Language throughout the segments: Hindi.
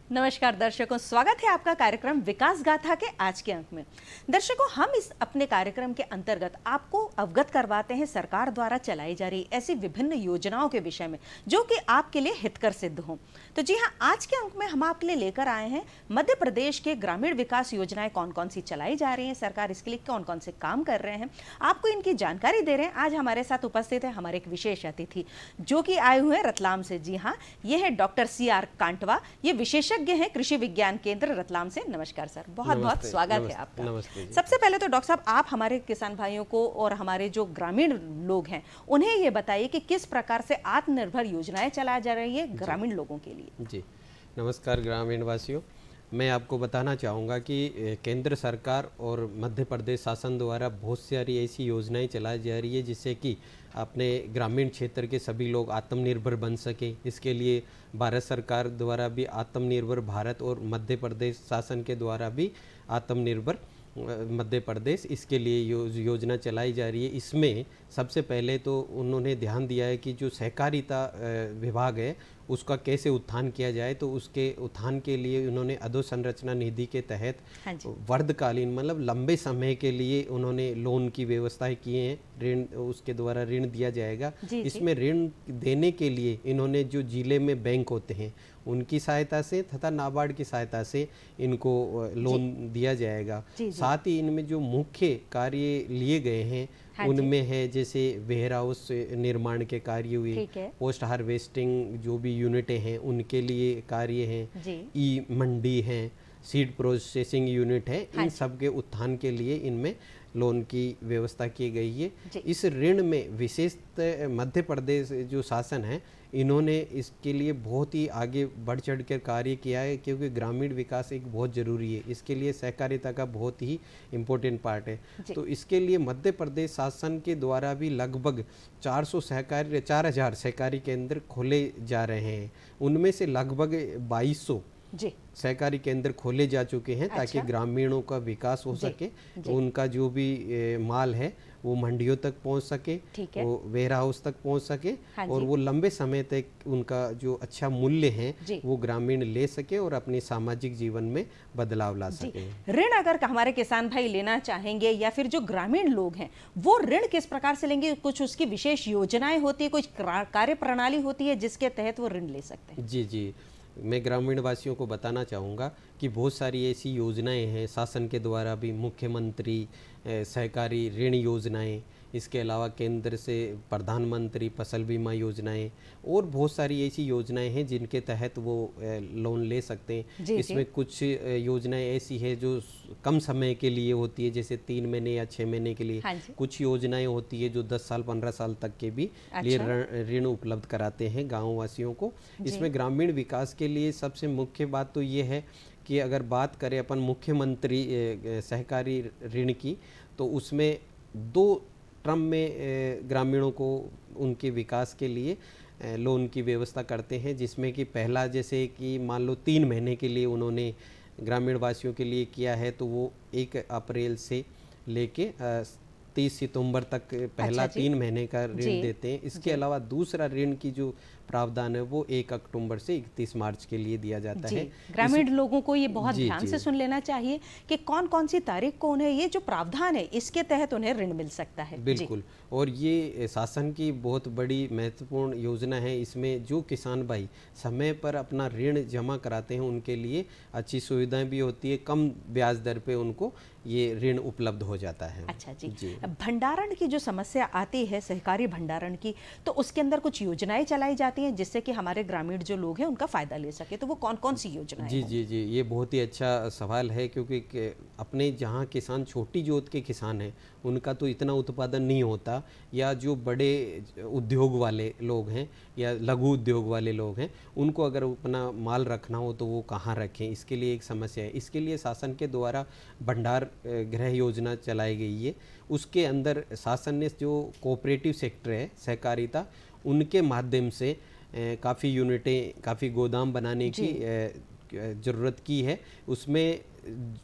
नमस्कार दर्शकों, स्वागत है आपका कार्यक्रम विकास गाथा के आज के अंक में। दर्शकों, हम इस अपने कार्यक्रम के अंतर्गत आपको अवगत करवाते हैं सरकार द्वारा चलाई जा रही ऐसी विभिन्न योजनाओं के विषय में जो कि आपके लिए हितकर सिद्ध हों। तो जी हाँ, आज के अंक में हम आपके लिए लेकर आए हैं मध्य प्रदेश के ग्रामीण विकास योजनाएं कौन कौन सी चलाई जा रही हैं, सरकार इसके लिए कौन कौन से काम कर रहे हैं, आपको इनकी जानकारी दे रहे हैं। आज हमारे साथ उपस्थित है हमारे एक विशेष अतिथि जो कि आए हुए हैं रतलाम से। जी हाँ, ये है डॉक्टर CR कांटवा, ये विशेषज्ञ हैं कृषि विज्ञान केंद्र रतलाम से। नमस्कार सर, बहुत बहुत स्वागत है आपका। सबसे पहले तो डॉक्टर साहब, आप हमारे किसान भाइयों को और हमारे जो ग्रामीण लोग हैं उन्हें ये बताइए कि किस प्रकार से आत्मनिर्भर योजनाएं चलाई जा रही है ग्रामीण लोगों के लिए। जी नमस्कार ग्रामीण वासियों, मैं आपको बताना चाहूँगा कि केंद्र सरकार और मध्य प्रदेश शासन द्वारा बहुत सारी ऐसी योजनाएं चलाई जा रही है जिससे कि अपने ग्रामीण क्षेत्र के सभी लोग आत्मनिर्भर बन सके। इसके लिए भारत सरकार द्वारा भी आत्मनिर्भर भारत और मध्य प्रदेश शासन के द्वारा भी आत्मनिर्भर मध्य प्रदेश, इसके लिए योजना चलाई जा रही है। इसमें सबसे पहले तो उन्होंने ध्यान दिया है कि जो सहकारिता विभाग है उसका कैसे उत्थान किया जाए। तो उसके उत्थान के लिए उन्होंने अधोसंरचना निधि के तहत वर्षकालीन मतलब लंबे समय के लिए उन्होंने लोन की व्यवस्थाएं की हैं। ऋण, उसके द्वारा ऋण दिया जाएगा। इसमें ऋण देने के लिए इन्होंने जो जिले में बैंक होते हैं उनकी सहायता से तथा नाबार्ड की सहायता से इनको लोन दिया जाएगा। साथ ही इनमें जो मुख्य कार्य लिए गए हैं उनमें है जैसे वेयर हाउस निर्माण के कार्य हुए, पोस्ट हार्वेस्टिंग जो भी यूनिटें हैं उनके लिए कार्य हैं, ई मंडी हैं, सीड प्रोसेसिंग यूनिट है, इन सब के उत्थान के लिए इनमें लोन की व्यवस्था की गई है। इस ऋण में विशेषतः मध्य प्रदेश जो शासन है इन्होंने इसके लिए बहुत ही आगे बढ़ चढ़ कर कार्य किया है, क्योंकि ग्रामीण विकास एक बहुत ज़रूरी है। इसके लिए सहकारिता का बहुत ही इम्पोर्टेंट पार्ट है। तो इसके लिए मध्य प्रदेश शासन के द्वारा भी लगभग 4,000 सहकारी केंद्र खोले जा रहे हैं। उनमें से लगभग 2200 सहकारी केंद्र खोले जा चुके हैं ताकि ग्रामीणों का विकास हो सके, उनका जो भी माल है वो मंडियों तक पहुंच सके, वो वेयर हाउस तक पहुंच सके और वो लंबे समय तक उनका जो अच्छा मूल्य है वो ग्रामीण ले सके और अपने सामाजिक जीवन में बदलाव ला सके। ऋण अगर हमारे किसान भाई लेना चाहेंगे या फिर जो ग्रामीण लोग हैं वो ऋण किस प्रकार से लेंगे? कुछ उसकी विशेष योजनाएं होती है, कुछ कार्य प्रणाली होती है जिसके तहत वो ऋण ले सकते हैं? जी, मैं ग्रामीण वासियों को बताना चाहूँगा कि बहुत सारी ऐसी योजनाएं हैं शासन के द्वारा भी, मुख्यमंत्री सहकारी ऋण योजनाएं, इसके अलावा केंद्र से प्रधानमंत्री फसल बीमा योजनाएं और बहुत सारी ऐसी योजनाएं हैं जिनके तहत वो लोन ले सकते हैं। इसमें कुछ योजनाएं ऐसी है जो कम समय के लिए होती है, जैसे 3 महीने या 6 महीने के लिए। कुछ योजनाएं होती है जो 10 साल 15 साल तक के भी लिए ऋण उपलब्ध कराते हैं गाँव वासियों को। इसमें ग्रामीण विकास के लिए सबसे मुख्य बात तो ये है कि अगर बात करें अपन मुख्यमंत्री सहकारी ऋण की, तो उसमें 2 टर्म में ग्रामीणों को उनके विकास के लिए लोन की व्यवस्था करते हैं, जिसमें कि पहला जैसे कि मान लो 3 महीने के लिए उन्होंने ग्रामीण वासियों के लिए किया है तो वो 1 अप्रैल से लेके 30 सितंबर तक पहला 3 महीने का ऋण देते हैं। इसके अलावा दूसरा ऋण की जो प्रावधान है वो 1 अक्टूबर से 31 मार्च के लिए दिया जाता है। ग्रामीण लोगों को ये बहुत ध्यान से सुन लेना चाहिए कि कौन कौन सी तारीख को उन्हें ये जो प्रावधान है इसके तहत उन्हें ऋण मिल सकता है। बिल्कुल, और ये शासन की बहुत बड़ी महत्वपूर्ण योजना है। इसमें जो किसान भाई समय पर अपना ऋण जमा कराते हैं उनके लिए अच्छी सुविधाएं भी होती है, कम ब्याज दर पे उनको ये ऋण उपलब्ध हो जाता है। अच्छा जी। भंडारण की जो समस्या आती है सहकारी भंडारण की, तो उसके अंदर कुछ योजनाएं चलाई जाती हैं जिससे कि हमारे ग्रामीण जो लोग हैं उनका फायदा ले सके, तो वो कौन कौन सी योजनाएं हैं? जी, ये बहुत ही अच्छा सवाल है, क्योंकि अपने जहाँ किसान छोटी जोत के किसान हैं उनका तो इतना उत्पादन नहीं होता, या जो बड़े उद्योग वाले लोग हैं या लघु उद्योग वाले लोग हैं उनको अगर अपना माल रखना हो तो वो कहाँ रखें, इसके लिए एक समस्या है। इसके लिए शासन के द्वारा भंडार गृह योजना चलाई गई है। उसके अंदर शासन ने जो कोऑपरेटिव सेक्टर है सहकारिता, उनके माध्यम से काफ़ी यूनिटें, काफ़ी गोदाम बनाने की ज़रूरत की है। उसमें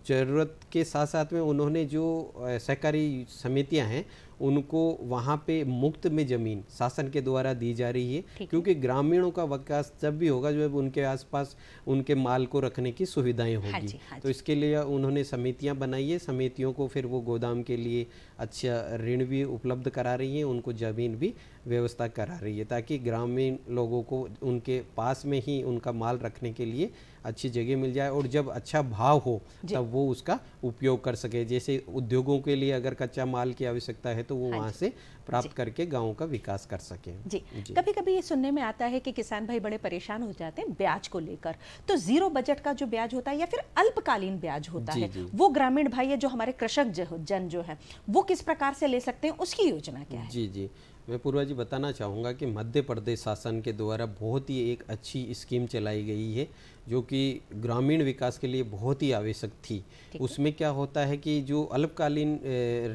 ज़रूरत के साथ साथ में उन्होंने जो सहकारी समितियां हैं उनको वहाँ पे मुफ्त में ज़मीन शासन के द्वारा दी जा रही है, है। क्योंकि ग्रामीणों का विकास जब भी होगा जब उनके आसपास उनके माल को रखने की सुविधाएं हाँ होगी। जी, हाँ तो जी। इसके लिए उन्होंने समितियां बनाई है, समितियों को फिर वो गोदाम के लिए अच्छा ऋण भी उपलब्ध करा रही हैं, उनको ज़मीन भी व्यवस्था करा रही है, ताकि ग्रामीण लोगों को उनके पास में ही उनका माल रखने के लिए अच्छी जगह मिल जाए, और जब अच्छा भाव हो जी। तब वो उसका उपयोग कर सके। जैसे उद्योगों के लिए अगर कच्चा माल की आवश्यकता है तो वो हाँ वहाँ जी। से प्राप्त करके गाँव का विकास कर सकें। जी, कभी कभी ये सुनने में आता है कि किसान भाई बड़े परेशान हो जाते हैं ब्याज को लेकर। तो जीरो बजट का जो ब्याज होता है या फिर अल्पकालीन ब्याज होता जी, है, जी। वो ग्रामीण भाई या जो हमारे कृषक जन जो है वो किस प्रकार से ले सकते हैं, उसकी योजना क्या है? जी जी, मैं पूर्वा जी बताना चाहूँगा कि मध्य प्रदेश शासन के द्वारा बहुत ही एक अच्छी स्कीम चलाई गई है, जो कि ग्रामीण विकास के लिए बहुत ही आवश्यक थी। ठीक है। उसमें क्या होता है कि जो अल्पकालीन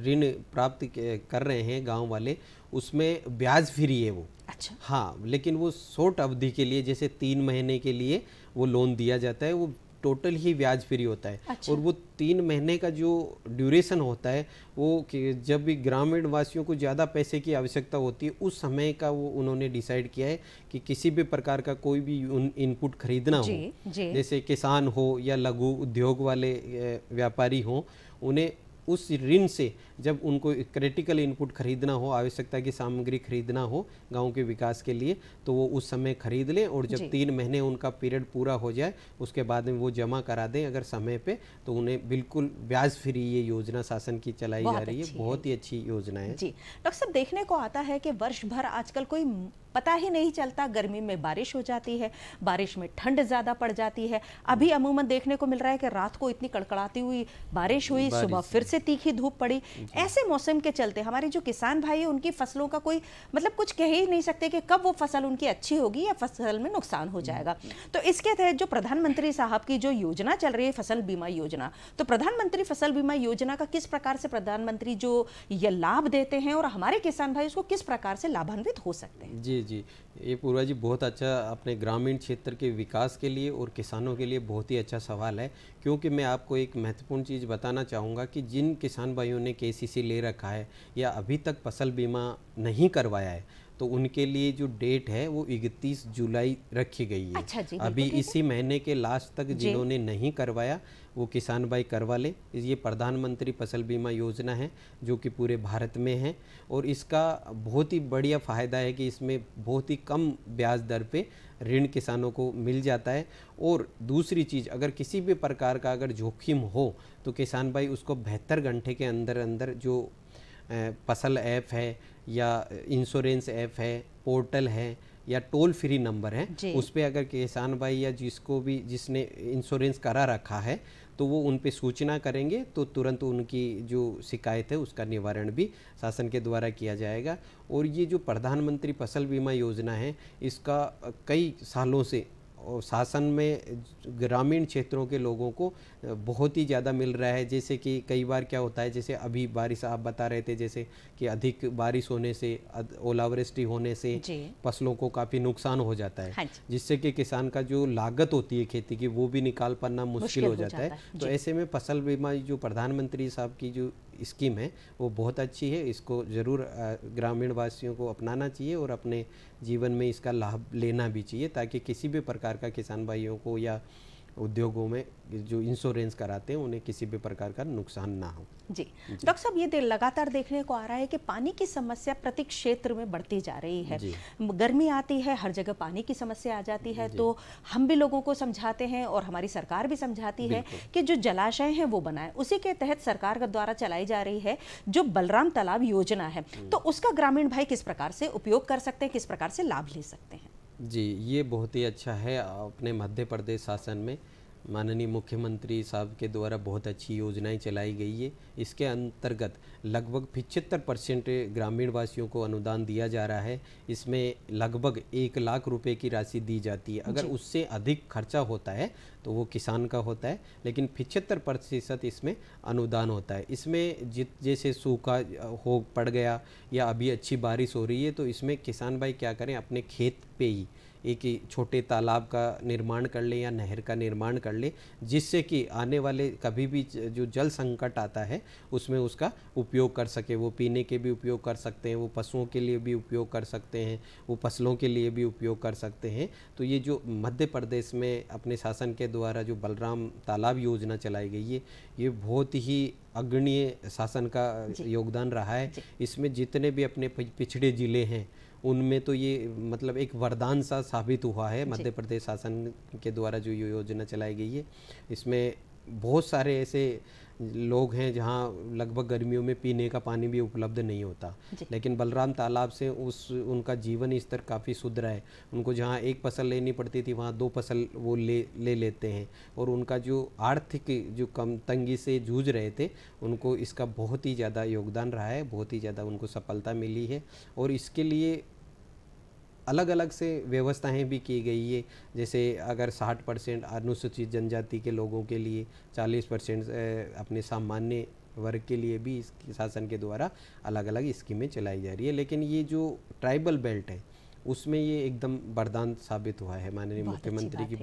ऋण प्राप्त कर रहे हैं गांव वाले, उसमें ब्याज फ्री है वो। अच्छा। हाँ, लेकिन वो शॉर्ट अवधि के लिए, जैसे 3 महीने के लिए वो लोन दिया जाता है, वो टोटल ही ब्याज फ्री होता है। अच्छा। और वो 3 महीने का जो ड्यूरेशन होता है वो जब भी ग्रामीण वासियों को ज़्यादा पैसे की आवश्यकता होती है, उस समय का वो उन्होंने डिसाइड किया है कि किसी भी प्रकार का कोई भी इनपुट खरीदना जी, हो, जी। जैसे किसान हो या लघु उद्योग वाले व्यापारी हो, उन्हें उस ऋण से जब उनको क्रिटिकल इनपुट खरीदना हो, आवश्यकता की सामग्री खरीदना हो गांव के विकास के लिए, तो वो उस समय खरीद लें, और जब जी। 3 महीने उनका पीरियड पूरा हो जाए उसके बाद में वो जमा करा दें अगर समय पे, तो उन्हें बिल्कुल ब्याज फ्री ये योजना शासन की चलाई जा बहुत रही अच्छी है। है। बहुत ही अच्छी योजना है। जी, डॉक्टर साहब, देखने को आता है कि वर्ष भर आजकल कोई पता ही नहीं चलता, गर्मी में बारिश हो जाती है, बारिश में ठंड ज़्यादा पड़ जाती है। अभी अमूमन देखने को मिल रहा है कि रात को इतनी कड़कड़ाती हुई बारिश हुई, सुबह फिर से तीखी धूप पड़ी। ऐसे मौसम के चलते हमारे जो किसान भाई है उनकी फसलों का कोई मतलब कुछ कह ही नहीं सकते कि कब वो फसल उनकी अच्छी होगी या फसल में नुकसान हो जाएगा। तो इसके तहत जो प्रधानमंत्री साहब की जो योजना चल रही है, फसल बीमा योजना, तो प्रधानमंत्री फसल बीमा योजना का किस प्रकार से प्रधानमंत्री जो ये लाभ देते हैं और हमारे किसान भाई उसको किस प्रकार से लाभान्वित हो सकते हैं? जी जी, ये पूर्वा जी बहुत अच्छा अपने ग्रामीण क्षेत्र के विकास के लिए और किसानों के लिए बहुत ही अच्छा सवाल है, क्योंकि मैं आपको एक महत्वपूर्ण चीज़ बताना चाहूँगा कि जिन किसान भाइयों ने केसीसी ले रखा है या अभी तक फसल बीमा नहीं करवाया है, तो उनके लिए जो डेट है वो 31 जुलाई रखी गई है। अच्छा जी, अभी बिल्कुल ठीक इसी महीने के लास्ट तक जिन्होंने नहीं करवाया वो किसान भाई करवा ले। ये प्रधानमंत्री फसल बीमा योजना है जो कि पूरे भारत में है, और इसका बहुत ही बढ़िया फ़ायदा है कि इसमें बहुत ही कम ब्याज दर पे ऋण किसानों को मिल जाता है। और दूसरी चीज़, अगर किसी भी प्रकार का अगर जोखिम हो तो किसान भाई उसको 72 घंटे के अंदर अंदर जो फसल ऐप है या इंश्योरेंस ऐप है, पोर्टल है या टोल फ्री नंबर है, उस पे अगर किसान भाई या जिसने इंश्योरेंस करा रखा है तो वो उन पे सूचना करेंगे तो तुरंत उनकी जो शिकायत है उसका निवारण भी शासन के द्वारा किया जाएगा। और ये जो प्रधानमंत्री फसल बीमा योजना है, इसका कई सालों से और शासन में ग्रामीण क्षेत्रों के लोगों को बहुत ही ज़्यादा मिल रहा है। जैसे कि कई बार क्या होता है, जैसे अभी बारिश आप बता रहे थे, जैसे कि अधिक बारिश होने से, ओलावृष्टि होने से फसलों को काफ़ी नुकसान हो जाता है, हाँ, जिससे कि किसान का जो लागत होती है खेती की वो भी निकाल पाना मुश्किल हो जाता है। तो ऐसे में फसल बीमा जो प्रधानमंत्री साहब की जो स्कीम है वो बहुत अच्छी है, इसको ज़रूर ग्रामीण वासियों को अपनाना चाहिए और अपने जीवन में इसका लाभ लेना भी चाहिए, ताकि किसी भी प्रकार का किसान भाइयों को या उद्योगों में जो इंश्योरेंस कराते हैं उन्हें किसी भी प्रकार का नुकसान ना हो। जी डॉक्टर साहब, ये लगातार देखने को आ रहा है कि पानी की समस्या प्रति क्षेत्र में बढ़ती जा रही है। गर्मी आती है, हर जगह पानी की समस्या आ जाती है, तो हम भी लोगों को समझाते हैं और हमारी सरकार भी समझाती है कि जो जलाशय हैं वो बनाएं। उसी के तहत सरकार द्वारा चलाई जा रही है जो बलराम तालाब योजना है, तो उसका ग्रामीण भाई किस प्रकार से उपयोग कर सकते हैं, किस प्रकार से लाभ ले सकते हैं? जी, ये बहुत ही अच्छा है। अपने मध्य प्रदेश शासन में माननीय मुख्यमंत्री साहब के द्वारा बहुत अच्छी योजनाएं चलाई गई है। इसके अंतर्गत लगभग 75% ग्रामीण वासियों को अनुदान दिया जा रहा है। इसमें लगभग 1 लाख रुपए की राशि दी जाती है। अगर उससे अधिक खर्चा होता है तो वो किसान का होता है, लेकिन 75% इसमें अनुदान होता है। इसमें जैसे सूखा पड़ गया या अभी अच्छी बारिश हो रही है तो इसमें किसान भाई क्या करें, अपने खेत पे ही एक ही छोटे तालाब का निर्माण कर ले या नहर का निर्माण कर ले, जिससे कि आने वाले कभी भी जो जल संकट आता है उसमें उसका उपयोग कर सके। वो पीने के भी उपयोग कर सकते हैं, वो पशुओं के लिए भी उपयोग कर सकते हैं, वो फसलों के लिए भी उपयोग कर सकते हैं। तो ये जो मध्य प्रदेश में अपने शासन के द्वारा जो बलराम तालाब योजना चलाई गई है, ये बहुत ही अग्रणीय शासन का योगदान रहा है। इसमें जितने भी अपने पिछड़े ज़िले हैं उनमें तो ये मतलब एक वरदान सा साबित हुआ है मध्य प्रदेश शासन के द्वारा जो ये योजना चलाई गई है। इसमें बहुत सारे ऐसे लोग हैं जहाँ लगभग गर्मियों में पीने का पानी भी उपलब्ध नहीं होता, लेकिन बलराम तालाब से उनका जीवन स्तर काफ़ी सुधरा है। उनको जहाँ एक फसल लेनी पड़ती थी वहाँ 2 फसल वो ले लेते हैं, और उनका जो आर्थिक जो कम तंगी से जूझ रहे थे उनको इसका बहुत ही ज़्यादा योगदान रहा है, बहुत ही ज़्यादा उनको सफलता मिली है। और इसके लिए अलग अलग से व्यवस्थाएं भी की गई है। जैसे अगर 60% अनुसूचित जनजाति के लोगों के लिए, 40% अपने सामान्य वर्ग के लिए भी इस शासन के द्वारा अलग अलग स्कीमें चलाई जा रही है। लेकिन ये जो ट्राइबल बेल्ट है उसमें ये एकदम वरदान साबित हुआ है। माननीय मुख्यमंत्री की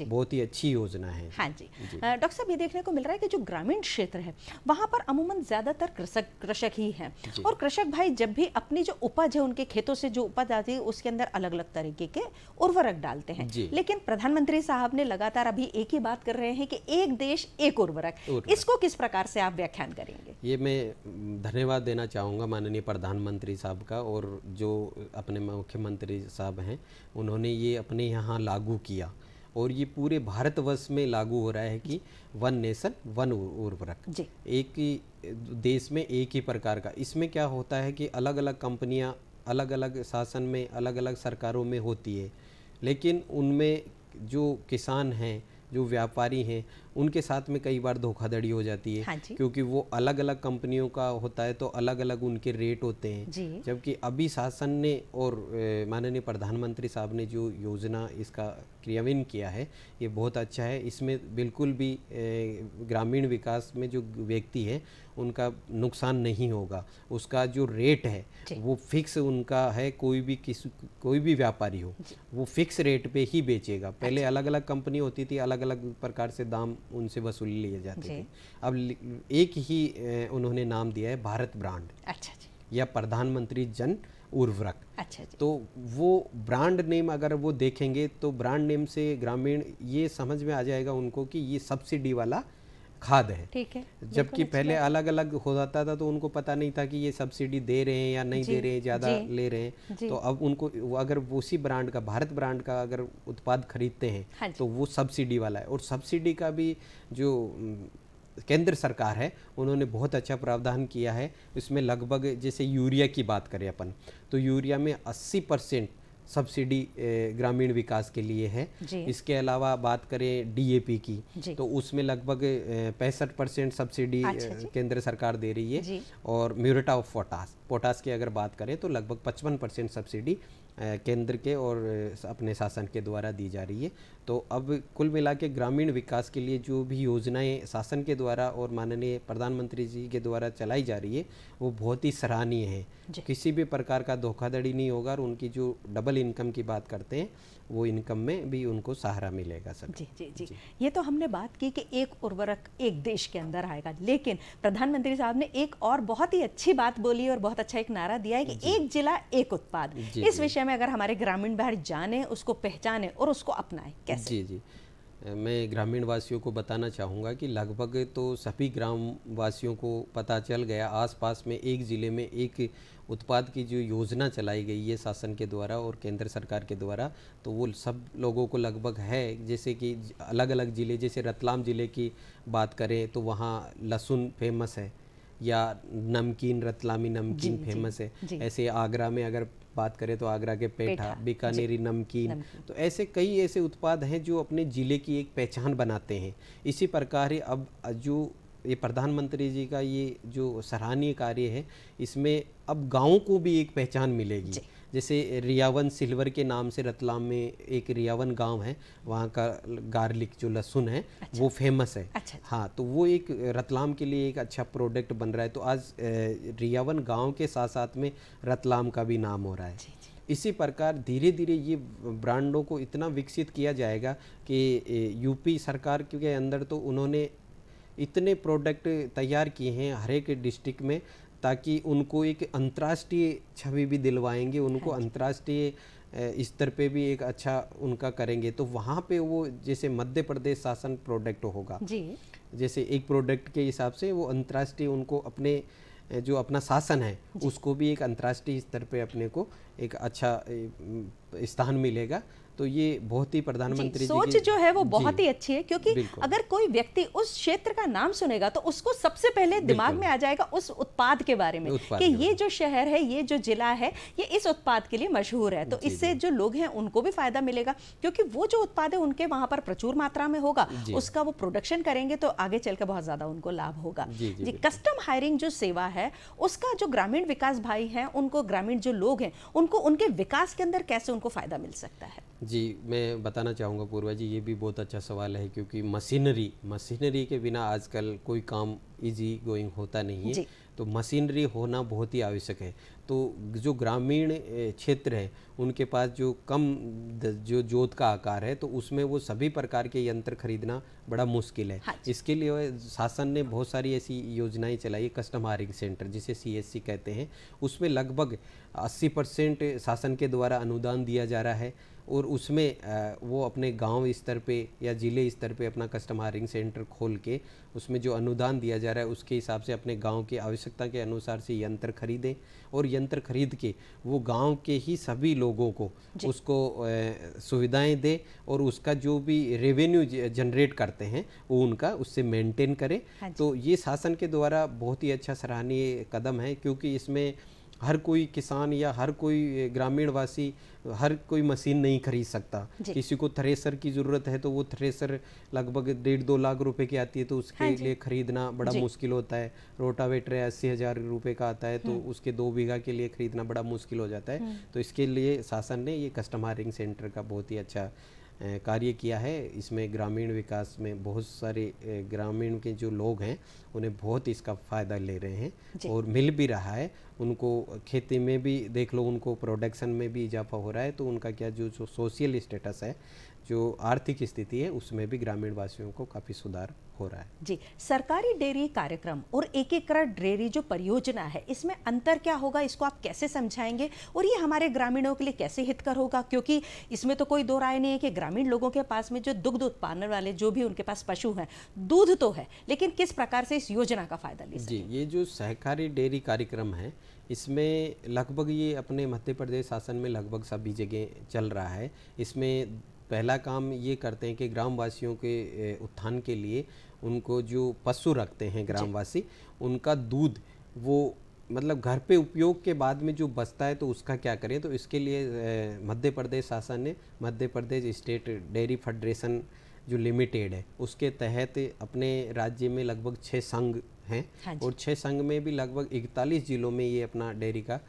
बहुत ही अच्छी योजना है। हाँ जी, डॉक्टर साहब, ये देखने को मिल रहा है कि जो ग्रामीण क्षेत्र है वहाँ पर अमूमन ज़्यादातर कृषक ही हैं, और कृषक भाई जब भी अपनी जो उपज है, उनके खेतों से जो उपज आती है उसके अंदर अलग अलग तरीके के उर्वरक डालते हैं। लेकिन प्रधानमंत्री साहब ने लगातार अभी एक ही बात कर रहे हैं कि एक देश एक उर्वरक। इसको किस प्रकार से आप व्याख्यान करेंगे? ये मैं धन्यवाद देना चाहूँगा माननीय प्रधानमंत्री साहब का, और जो अपने मुख्यमंत्री साहब हैं उन्होंने ये अपने यहाँ लागू किया, और ये पूरे भारतवर्ष में लागू हो रहा है कि वन नेशन वन उर्वरक, एक ही देश में एक ही प्रकार का। इसमें क्या होता है कि अलग अलग कंपनियां अलग अलग शासन में, अलग अलग सरकारों में होती है, लेकिन उनमें जो किसान हैं, जो व्यापारी हैं, उनके साथ में कई बार धोखाधड़ी हो जाती है। क्योंकि वो अलग अलग कंपनियों का होता है तो अलग अलग उनके रेट होते हैं। जबकि अभी शासन ने और माननीय प्रधानमंत्री साहब ने जो योजना इसका क्रियान्वयन किया है ये बहुत अच्छा है। इसमें बिल्कुल भी ग्रामीण विकास में जो व्यक्ति है उनका नुकसान नहीं होगा। उसका जो रेट है वो फिक्स उनका है, कोई भी व्यापारी हो वो फिक्स रेट पे ही बेचेगा। पहले अलग अलग कंपनी होती थी, अलग अलग प्रकार से दाम उनसे वसूल लिए जाते थे। अब एक ही उन्होंने नाम दिया है भारत ब्रांड। अच्छा जी। या प्रधानमंत्री जन उर्वरक। अच्छा जी। तो वो ब्रांड नेम अगर वो देखेंगे तो ब्रांड नेम से ग्रामीण ये समझ में आ जाएगा उनको कि ये सब्सिडी वाला खाद है। ठीक है। जबकि पहले अलग अलग हो जाता था तो उनको पता नहीं था कि ये सब्सिडी दे रहे हैं या नहीं दे रहे हैं, ज़्यादा ले रहे हैं। तो अब उनको अगर उसी ब्रांड का, भारत ब्रांड का अगर उत्पाद खरीदते हैं तो वो सब्सिडी वाला है। और सब्सिडी का भी जो केंद्र सरकार है उन्होंने बहुत अच्छा प्रावधान किया है। इसमें लगभग जैसे यूरिया की बात करें अपन तो यूरिया में 80% सब्सिडी ग्रामीण विकास के लिए है। इसके अलावा बात करें डीएपी की तो उसमें लगभग 65% सब्सिडी केंद्र सरकार दे रही है। और म्यूरेट ऑफ पोटास की अगर बात करें तो लगभग 55% सब्सिडी केंद्र के और अपने शासन के द्वारा दी जा रही है। तो अब कुल मिला के ग्रामीण विकास के लिए जो भी योजनाएं शासन के द्वारा और माननीय प्रधानमंत्री जी के द्वारा चलाई जा रही है वो बहुत ही सराहनीय है। किसी भी प्रकार का धोखाधड़ी नहीं होगा, और उनकी जो डबल इनकम की बात करते हैं वो इनकम में भी उनको सहारा मिलेगा सब। जी जी जी। ये तो हमने बात की कि एक उर्वरक एक देश के अंदर आएगा, लेकिन प्रधानमंत्री साहब ने एक और बहुत ही अच्छी बात बोली और बहुत अच्छा एक नारा दिया है कि एक जिला एक उत्पाद। इस विषय में अगर हमारे ग्रामीण भाई जाने, उसको पहचाने और उसको अपनाएं, कैसे? जी जी, मैं ग्रामीण वासियों को बताना चाहूँगा कि लगभग तो सभी ग्राम वासियों को पता चल गया, आसपास में एक ज़िले में एक उत्पाद की जो योजना चलाई गई है शासन के द्वारा और केंद्र सरकार के द्वारा, तो वो सब लोगों को लगभग है। जैसे कि अलग अलग ज़िले, जैसे रतलाम ज़िले की बात करें तो वहाँ लहसुन फेमस है, या नमकीन, रतलामी नमकीन फेमस है। ऐसे आगरा में अगर बात करें तो आगरा के पेठा, बीकानेरी नमकीन। तो ऐसे कई ऐसे उत्पाद हैं जो अपने ज़िले की एक पहचान बनाते हैं। इसी प्रकार अब जो ये प्रधानमंत्री जी का ये जो सराहनीय कार्य है इसमें अब गाँव को भी एक पहचान मिलेगी। जैसे रियावन सिल्वर के नाम से रतलाम में एक रियावन गांव है, वहाँ का गार्लिक जो लहसुन है वो फेमस है। हाँ, तो वो एक रतलाम के लिए एक अच्छा प्रोडक्ट बन रहा है। तो आज रियावन गांव के साथ साथ में रतलाम का भी नाम हो रहा है। इसी प्रकार धीरे धीरे ये ब्रांडों को इतना विकसित किया जाएगा कि यूपी सरकार के अंदर तो उन्होंने इतने प्रोडक्ट तैयार किए हैं हर एक डिस्ट्रिक्ट में, ताकि उनको एक अंतर्राष्ट्रीय छवि भी दिलवाएंगे, उनको अंतर्राष्ट्रीय स्तर पे भी एक अच्छा उनका करेंगे। तो वहाँ पे वो जैसे मध्य प्रदेश शासन प्रोडक्ट होगा जी, जैसे एक प्रोडक्ट के हिसाब से वो अंतर्राष्ट्रीय उनको अपने जो अपना शासन है उसको भी एक अंतर्राष्ट्रीय स्तर पे अपने को एक अच्छा स्थान मिलेगा। तो ये बहुत ही प्रधानमंत्री जी सोच की जो है वो जी, बहुत ही अच्छी है, क्योंकि बिल्कुल। अगर कोई व्यक्ति उस क्षेत्र का नाम सुनेगा तो उसको सबसे पहले दिमाग में आ जाएगा उस उत्पाद के बारे में उत्पाद कि के ये बारे जो शहर है, ये जो जिला है, ये इस उत्पाद के लिए मशहूर है। तो जी, इससे जो लोग हैं उनको भी फायदा मिलेगा, क्योंकि वो जो उत्पाद है उनके वहां पर प्रचुर मात्रा में होगा, जी। उसका वो प्रोडक्शन करेंगे तो आगे चलकर बहुत ज्यादा उनको लाभ होगा। जी, जी, बिल्कुल। कस्टम हायरिंग जो सेवा है उसका जो ग्रामीण विकास भाई हैं उनको, ग्रामीण जो लोग हैं उनको उनके विकास के अंदर कैसे उनको फायदा मिल सकता है? जी, मैं बताना चाहूँगा पूर्वा जी, ये भी बहुत अच्छा सवाल है, क्योंकि मशीनरी के बिना आजकल कोई काम इजी गोइंग होता नहीं जी। है। तो मशीनरी होना बहुत ही आवश्यक है। तो जो ग्रामीण क्षेत्र है उनके पास जो कम जो जोत का आकार है, तो उसमें वो सभी प्रकार के यंत्र खरीदना बड़ा मुश्किल है। हाँ। इसके लिए शासन ने बहुत सारी ऐसी योजनाएं चलाई है। कस्टम हायरिंग सेंटर जिसे CSC कहते हैं, उसमें लगभग 80% शासन के द्वारा अनुदान दिया जा रहा है, और उसमें वो अपने गांव स्तर पे या जिले स्तर पे अपना कस्टम हायरिंग सेंटर खोल के उसमें जो अनुदान दिया जा रहा है उसके हिसाब से अपने गांव की आवश्यकता के अनुसार से यंत्र खरीदें, और यंत्र खरीद के वो गांव के ही सभी लोगों को उसको सुविधाएं दे, और उसका जो भी रेवेन्यू जनरेट करते हैं वो उनका उससे मेंटेन करें। तो ये शासन के द्वारा बहुत ही अच्छा सराहनीय कदम है, क्योंकि इसमें हर कोई किसान या हर कोई ग्रामीण वासी हर कोई मशीन नहीं खरीद सकता। किसी को थ्रेसर की ज़रूरत है तो वो थ्रेसर लगभग 1.5-2 लाख रुपए की आती है, तो उसके लिए खरीदना बड़ा मुश्किल होता है। रोटावेटर 80,000 रुपये का आता है, तो उसके 2 बीघा के लिए खरीदना बड़ा मुश्किल हो जाता है। तो इसके लिए शासन ने ये कस्टम हायरिंग सेंटर का बहुत ही अच्छा कार्य किया है। इसमें ग्रामीण विकास में बहुत सारे ग्रामीण के जो लोग हैं उन्हें बहुत इसका फ़ायदा ले रहे हैं और मिल भी रहा है। उनको खेती में भी देख लो, उनको प्रोडक्शन में भी इजाफा हो रहा है, तो उनका क्या जो सोशल स्टेटस है, जो आर्थिक स्थिति है, उसमें भी ग्रामीण वासियों को काफ़ी सुधार हो रहा है। जी, सरकारी डेयरी कार्यक्रम और एकीकृत डेयरी जो परियोजना है, इसमें अंतर क्या होगा, इसको आप कैसे समझाएंगे और ये हमारे ग्रामीणों के लिए कैसे हितकर होगा? क्योंकि इसमें तो कोई दो राय नहीं है कि ग्रामीण लोगों के पास में जो दुग्ध उत्पादन वाले जो भी उनके पास पशु हैं, दूध तो है, लेकिन किस प्रकार से इस योजना का फायदा ले सकते हैं? जी, ये जो सहकारी डेयरी कार्यक्रम है, इसमें लगभग ये अपने मध्य प्रदेश शासन में लगभग सभी जगह चल रहा है। इसमें पहला काम ये करते हैं कि ग्रामवासियों के उत्थान के लिए उनको जो पशु रखते हैं ग्रामवासी, उनका दूध वो मतलब घर पे उपयोग के बाद में जो बचता है तो उसका क्या करें। तो इसके लिए मध्य प्रदेश शासन ने Madhya Pradesh state dairy federation जो लिमिटेड है उसके तहत अपने राज्य में लगभग 6 संघ हैं। हाँ, और 6 संघ में भी लगभग 41 जिलों में ये अपना डेयरी का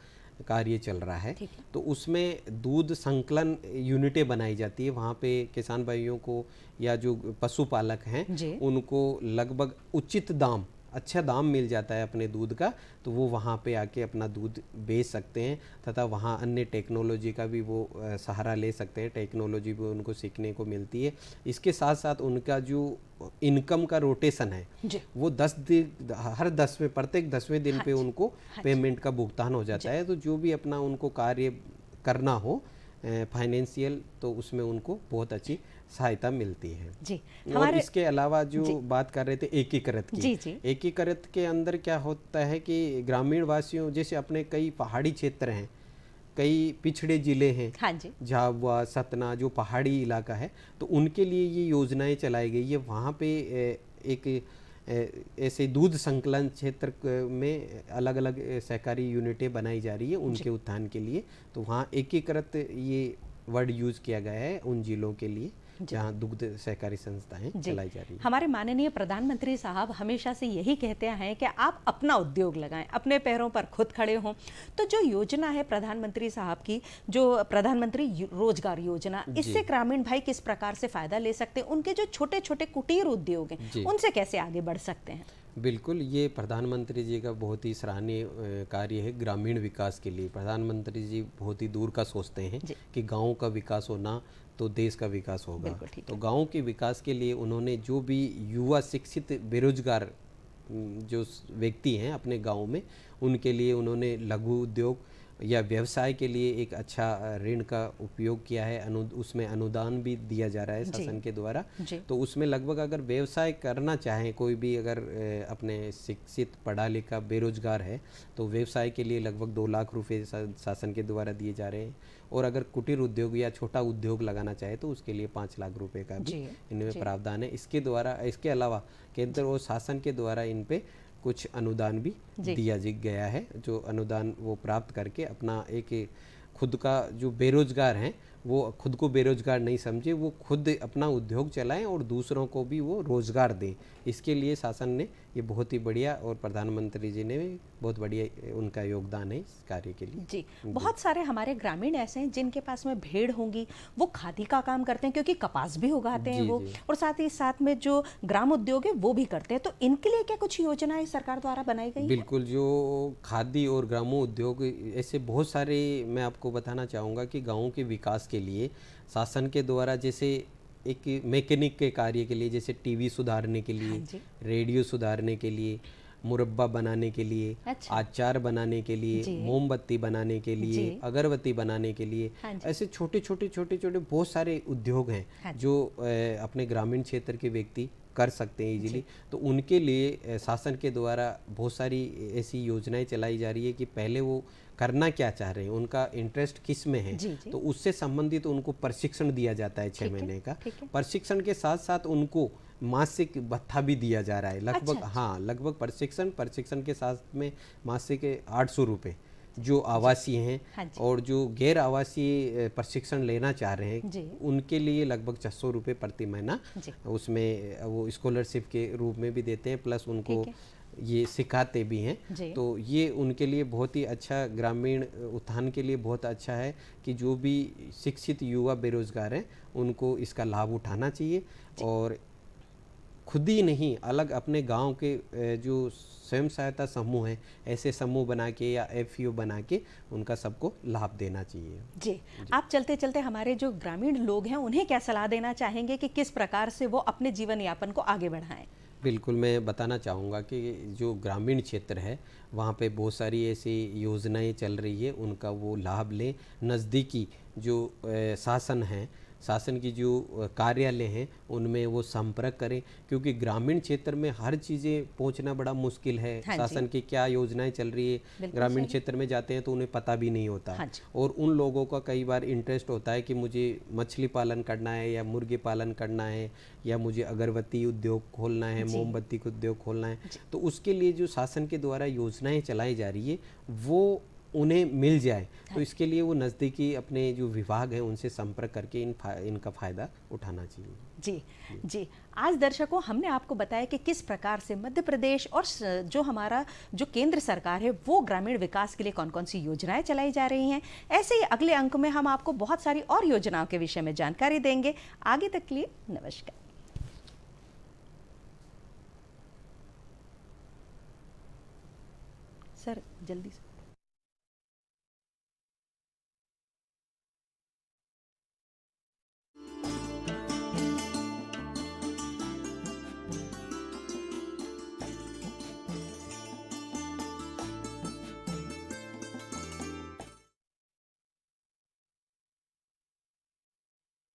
कार्य चल रहा है। तो उसमें दूध संकलन यूनिटें बनाई जाती है। वहाँ पे किसान भाइयों को या जो पशुपालक हैं उनको लगभग उचित दाम, अच्छा दाम मिल जाता है अपने दूध का, तो वो वहाँ पे आके अपना दूध बेच सकते हैं तथा वहाँ अन्य टेक्नोलॉजी का भी वो सहारा ले सकते हैं। टेक्नोलॉजी भी उनको सीखने को मिलती है। इसके साथ साथ उनका जो इनकम का रोटेशन है वो प्रत्येक 10वें दिन पे उनको पेमेंट का भुगतान हो जाता है। तो जो भी अपना उनको कार्य करना हो फाइनेंशियल, तो उसमें उनको बहुत अच्छी सहायता मिलती है। जी, और इसके अलावा जो बात कर रहे थे एकीकृत की, एकीकृत के अंदर क्या होता है कि ग्रामीण वासियों, जैसे अपने कई पहाड़ी क्षेत्र हैं, कई पिछड़े जिले हैं, झाबुआ, सतना, जो पहाड़ी इलाका है, तो उनके लिए ये योजनाएं चलाई गई है। वहाँ पे एक ऐसे दूध संकलन क्षेत्र में अलग अलग सहकारी यूनिटें बनाई जा रही है उनके उत्थान के लिए। तो वहाँ एकीकृत ये वर्ड यूज किया गया है उन जिलों के लिए जहाँ दुग्ध सहकारी संस्थाएं चलाई जा रही है। हमारे माननीय प्रधानमंत्री साहब हमेशा से यही कहते हैं कि आप अपना उद्योग लगाएं, अपने पैरों पर खुद खड़े हों। तो जो योजना है प्रधानमंत्री साहब की, जो प्रधानमंत्री रोजगार योजना, इससे ग्रामीण भाई किस प्रकार से फायदा ले सकते हैं? उनके जो छोटे छोटे कुटीर उद्योग हैं उनसे कैसे आगे बढ़ सकते हैं? बिल्कुल, ये प्रधानमंत्री जी का बहुत ही सराहनीय कार्य है ग्रामीण विकास के लिए। प्रधानमंत्री जी बहुत ही दूर का सोचते हैं जी। कि गाँव का विकास होना तो देश का विकास होगा। बिल्कुल ठीक तो है। गाँव के विकास के लिए उन्होंने जो भी युवा शिक्षित बेरोजगार जो व्यक्ति हैं अपने गाँव में, उनके लिए उन्होंने लघु उद्योग या व्यवसाय के लिए एक अच्छा ऋण का उपयोग किया है। उसमें अनुदान भी दिया जा रहा है जी। शासन के द्वारा। जी। तो उसमें लगभग अगर व्यवसाय करना चाहें कोई भी, अगर अपने शिक्षित पढ़ा लिखा बेरोजगार है तो व्यवसाय के लिए लगभग 2 लाख रुपए शासन के द्वारा दिए जा रहे हैं। और अगर कुटीर उद्योग या छोटा उद्योग लगाना चाहे तो उसके लिए 5 लाख रुपए का भी जी। इनमें जी। प्रावधान है। इसके अलावा केंद्र और शासन के द्वारा इन पे कुछ अनुदान भी जी। दिया गया है, जो अनुदान वो प्राप्त करके अपना एक खुद का जो बेरोजगार हैं वो खुद को बेरोजगार नहीं समझे, वो खुद अपना उद्योग चलाएं और दूसरों को भी वो रोजगार दें। इसके लिए शासन ने ये बहुत ही बढ़िया, और प्रधानमंत्री जी ने भी बहुत बढ़िया उनका योगदान है इस कार्य के लिए। जी। बहुत सारे हमारे ग्रामीण ऐसे हैं जिनके पास में भेड़ होंगी, वो खादी का काम करते हैं क्योंकि कपास भी उगाते हैं जी, वो, जी। और साथ ही साथ में जो ग्राम उद्योग है वो भी करते हैं। तो इनके लिए क्या कुछ योजनाएं सरकार द्वारा बनाई गई है? बिल्कुल, जो खादी और ग्रामो उद्योग, ऐसे बहुत सारे मैं आपको बताना चाहूँगा कि गाँव के विकास के लिए शासन के द्वारा, जैसे एक मैकेनिक के कार्य के लिए, जैसे टीवी सुधारने के हाँ लिए, जी। रेडियो सुधारने के लिए, मुरब्बा बनाने के लिए, अच्छा। अचार बनाने के लिए, जी। मोमबत्ती बनाने के लिए, जी। अगरबत्ती बनाने के लिए, हाँ जी। ऐसे छोटे छोटे बहुत सारे उद्योग हैं हाँ जी। जो अपने ग्रामीण क्षेत्र के व्यक्ति कर सकते हैं इजीली। तो उनके लिए शासन के द्वारा बहुत सारी ऐसी योजनाएं चलाई जा रही है कि पहले वो करना क्या चाह रहे हैं, उनका इंटरेस्ट किस में है, जी, जी। तो उससे संबंधित उनको प्रशिक्षण दिया जाता है 6 ठीक है, महीने का। ठीक है। प्रशिक्षण के साथ साथ उनको मासिक भत्ता भी दिया जा रहा है लगभग। अच्छा। हाँ, लगभग प्रशिक्षण के साथ में मासिक 800 रुपये जो आवासीय हैं, हाँ जी। और जो गैर आवासीय प्रशिक्षण लेना चाह रहे जी। हैं उनके लिए लगभग 600 रुपये प्रति महीना जी। उसमें वो स्कॉलरशिप के रूप में भी देते हैं, प्लस उनको ठीक ये सिखाते भी हैं। जी। तो ये उनके लिए बहुत ही अच्छा, ग्रामीण उत्थान के लिए बहुत अच्छा है कि जो भी शिक्षित युवा बेरोजगार हैं उनको इसका लाभ उठाना चाहिए। और खुद ही नहीं, अलग अपने गांव के जो स्वयं सहायता समूह हैं, ऐसे समूह बना के या एफपीओ बना के उनका सबको लाभ देना चाहिए। जी। आप चलते चलते हमारे जो ग्रामीण लोग हैं उन्हें क्या सलाह देना चाहेंगे कि किस प्रकार से वो अपने जीवन यापन को आगे बढ़ाएं? बिल्कुल, मैं बताना चाहूँगा कि जो ग्रामीण क्षेत्र है वहाँ पे बहुत सारी ऐसी योजनाएं चल रही है, उनका वो लाभ लें। नज़दीकी जो शासन है, शासन की जो कार्यालय हैं उनमें वो संपर्क करें, क्योंकि ग्रामीण क्षेत्र में हर चीज़ें पहुंचना बड़ा मुश्किल है। हाँ शासन की क्या योजनाएं चल रही है, बिल्कुल ग्रामीण सही। क्षेत्र में जाते हैं तो उन्हें पता भी नहीं होता। हाँ जी। और उन लोगों का कई बार इंटरेस्ट होता है कि मुझे मछली पालन करना है या मुर्गी पालन करना है या मुझे अगरबत्ती उद्योग खोलना है, जी। मोमबत्ती का उद्योग खोलना है। तो उसके लिए जो शासन के द्वारा योजनाएं चलाई जा रही है वो उन्हें मिल जाए, तो इसके लिए वो नज़दीकी अपने जो विभाग हैं उनसे संपर्क करके इनका फ़ायदा उठाना चाहिए। जी। जी। आज दर्शकों, हमने आपको बताया कि किस प्रकार से मध्य प्रदेश और जो हमारा जो केंद्र सरकार है वो ग्रामीण विकास के लिए कौन कौन सी योजनाएं चलाई जा रही हैं। ऐसे ही अगले अंक में हम आपको बहुत सारी और योजनाओं के विषय में जानकारी देंगे। आगे तक के लिए नमस्कार। सर जल्दी से।